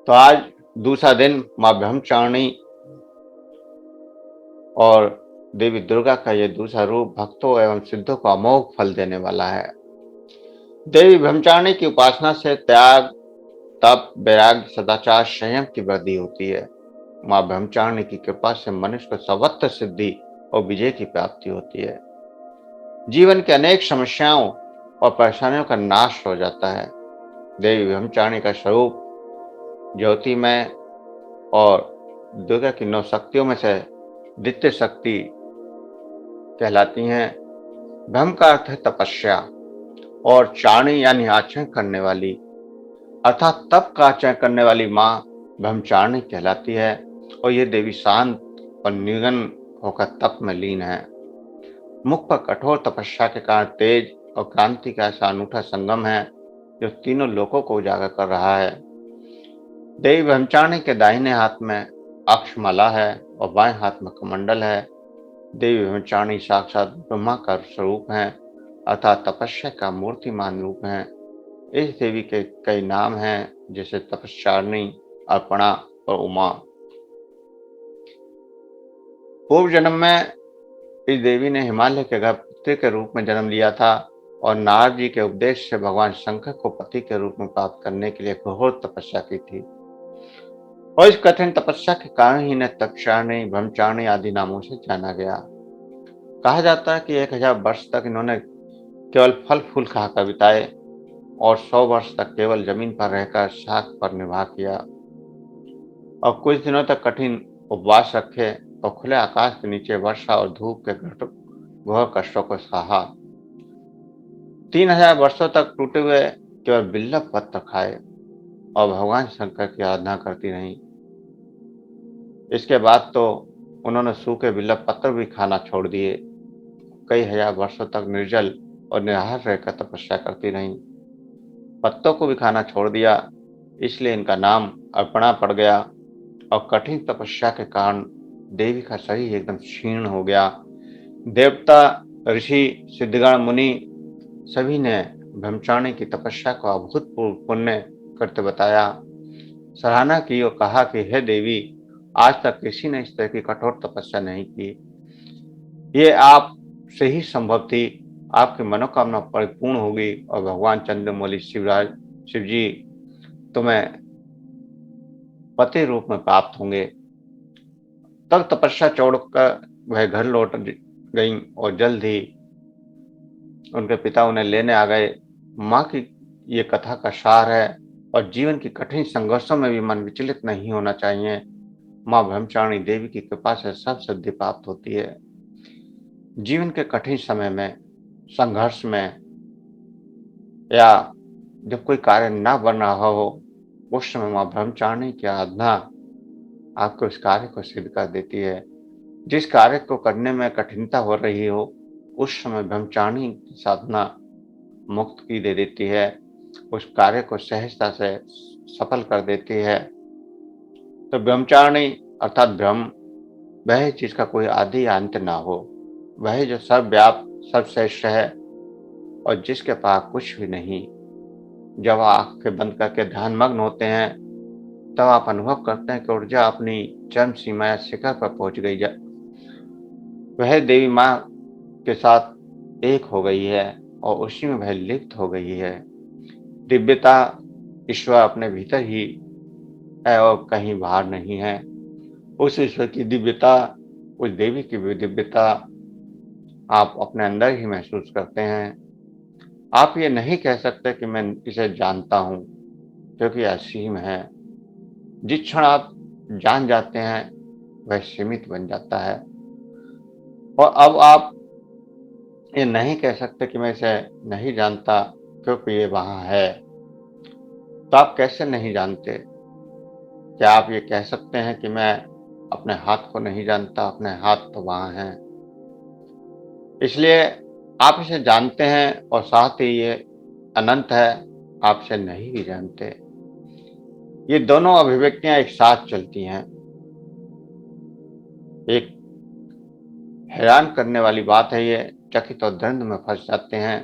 तो आज दूसरा दिन माँ ब्रह्मचारिणी और देवी दुर्गा का ये दूसरा रूप भक्तों एवं सिद्धों को अमोघ फल देने वाला है। देवी ब्रह्मचारिणी की उपासना से त्याग, तप, वैराग्य, सदाचार, संयम की वृद्धि होती है। माँ ब्रह्मचारिणी की कृपा से मनुष्य को सर्वत्र सिद्धि और विजय की प्राप्ति होती है। जीवन के अनेक समस्याओं और परेशानियों का नाश हो जाता है। देवी ब्रह्मचारिणी का स्वरूप ज्योतिमय और दुर्गा की 9 शक्तियों में से द्वितीय शक्ति कहलाती हैं। ब्रह्म का अर्थ है तपस्या और चारिणी यानी आचरण करने वाली, अर्थात तप का आचरण करने वाली माँ ब्रह्मचारिणी कहलाती है। और ये देवी शांत और निर्गन होकर तप में लीन है। मुख पर कठोर तपस्या के कारण तेज और क्रांति का ऐसा अनूठा संगम है जो तीनों लोकों को उजागर कर रहा है। देवी ब्रह्मचारिणी के दाहिने हाथ में अक्षमाला है और बाएं हाथ में कमंडल है। देवी ब्रह्मचारिणी साक्षात ब्रह्मा का स्वरूप है, अर्थात तपस्या का मूर्तिमान रूप है। इस देवी के कई नाम हैं, जैसे तपस्चारिणी, अर्पणा और उमा। पूर्व जन्म में इस देवी ने हिमालय के घर पुत्री के रूप में जन्म लिया था और नारद जी के उपदेश से भगवान शंकर को पति के रूप में प्राप्त करने के लिए घोर तपस्या की थी। और इस कठिन तपस्या के कारण ही इन्हें तपचारिणी, ब्रह्मचारिणी आदि नामों से जाना गया। कहा जाता है कि 1000 वर्ष तक इन्होंने केवल फल फूल खाकर बिताए और 100 वर्ष तक केवल जमीन पर रहकर शाक पर निर्वाह किया और कुछ दिनों तक कठिन उपवास रखे और खुले आकाश के नीचे वर्षा और धूप के घोर कष्टों को सहा। 3000 वर्षों तक टूटे हुए केवल बिल्व पत्र खाए और भगवान शंकर की आराधना करती रहीं। इसके बाद तो उन्होंने सूखे बिल्व पत्र भी खाना छोड़ दिए। कई हजार वर्षों तक निर्जल और निराहार रहकर तपस्या करती रहीं। पत्तों को भी खाना छोड़ दिया, इसलिए इनका नाम अर्पणा पड़ गया। और कठिन तपस्या के कारण देवी का शरीर एकदम क्षीण हो गया। देवता, ऋषि, सिद्धगण, मुनि सभी ने ब्रह्मचारिणी की तपस्या को अभूतपूर्व पुण्य करते बताया, सराहना की और कहा कि हे देवी, आज तक किसी ने इस तरह की कठोर तपस्या नहीं की। ये आप से ही संभव थी। आपकी मनोकामना परिपूर्ण होगी और भगवान चंद्रमौली शिव जी तुम्हें पति रूप में प्राप्त होंगे। तब तपस्या छोड़कर वह घर लौट गईं और जल्द ही उनके पिता उन्हें लेने आ गए। माँ की ये कथा का सार है और जीवन की कठिन संघर्षों में भी मन विचलित नहीं होना चाहिए। माँ ब्रह्मचारिणी देवी की कृपा से सब सिद्धि प्राप्त होती है। जीवन के कठिन समय में, संघर्ष में या जब कोई कार्य ना बन रहा हो, उस समय माँ ब्रह्मचारिणी की आराधना आपको उस कार्य को सिद्ध कर देती है। जिस कार्य को करने में कठिनता हो रही हो, उस समय ब्रह्मचारिणी की साधना मुक्त की दे देती है, उस कार्य को सहजता से सफल कर देती है। तो ब्रह्मचारिणी अर्थात ब्रह्म, वह है जिसका कोई आदि या अंत ना हो, वह है जो सर्वव्याप्त, सर्वश्रेष्ठ है और जिसके पास कुछ भी नहीं। जब आंखें बंद करके ध्यान मग्न होते हैं, तब आप अनुभव करते हैं कि ऊर्जा अपनी चरम सीमा या शिखर पर पहुंच गई है। वह देवी माँ के साथ एक हो गई है और उसी में वह लिप्त हो गई है। दिव्यता ईश्वर अपने भीतर ही है और कहीं बाहर नहीं है। उस ईश्वर की दिव्यता, उस देवी की भी दिव्यता आप अपने अंदर ही महसूस करते हैं। आप ये नहीं कह सकते कि मैं इसे जानता हूँ, क्योंकि असीम है। जिस क्षण आप जान जाते हैं, वह सीमित बन जाता है। और अब आप ये नहीं कह सकते कि मैं इसे नहीं जानता, क्योंकि ये वहाँ है। तो आप कैसे नहीं जानते? क्या आप ये कह सकते हैं कि मैं अपने हाथ को नहीं जानता? अपने हाथ तो वहाँ हैं। इसलिए आप इसे जानते हैं और साथ ही ये अनंत है, आप इसे नहीं भी जानते। ये दोनों अभिव्यक्तियां एक साथ चलती हैं। एक हैरान करने वाली बात है ये, चकित और द्वंद्व में फंस जाते हैं।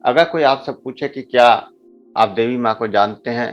अगर कोई आपसे पूछे कि क्या आप देवी माँ को जानते हैं,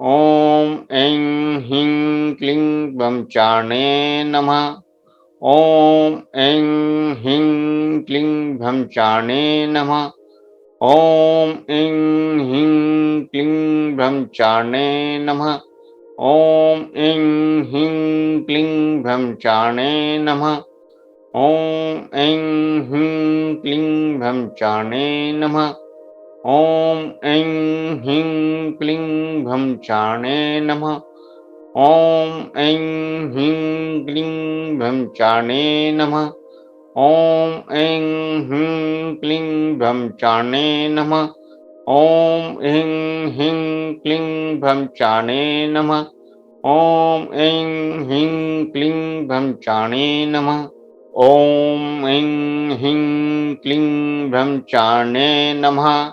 ॐ ऐं ह्रीं क्लीं ब्रह्मचारिणे नमः। ॐ ऐं ह्रीं क्लीं ब्रह्मचारिणे नमः। ॐ ऐं ह्रीं क्लीं ब्रह्मचारिणे नमः। ॐ ऐं ह्रीं क्लीं ब्रह्मचारिणे नमः। ॐ ऐं ह्रीं क्लीं ब्रह्मचारिणे नमः। ॐ ऐं ह्रीं क्लीं ब्रह्मचारिणे नमः। ॐ ऐं ह्रीं क्लीं ब्रह्मचारिणे नमः। ॐ ऐं ह्रीं क्लीं ब्रह्मचारिणे नमः। ॐ ऐं ह्रीं क्लीं ब्रह्मचारिणे नमः। ॐ ऐं ह्रीं क्लीं ब्रह्मचारिणे नमः। ॐ ऐं ह्रीं क्लीं ब्रह्मचारिणे नमः।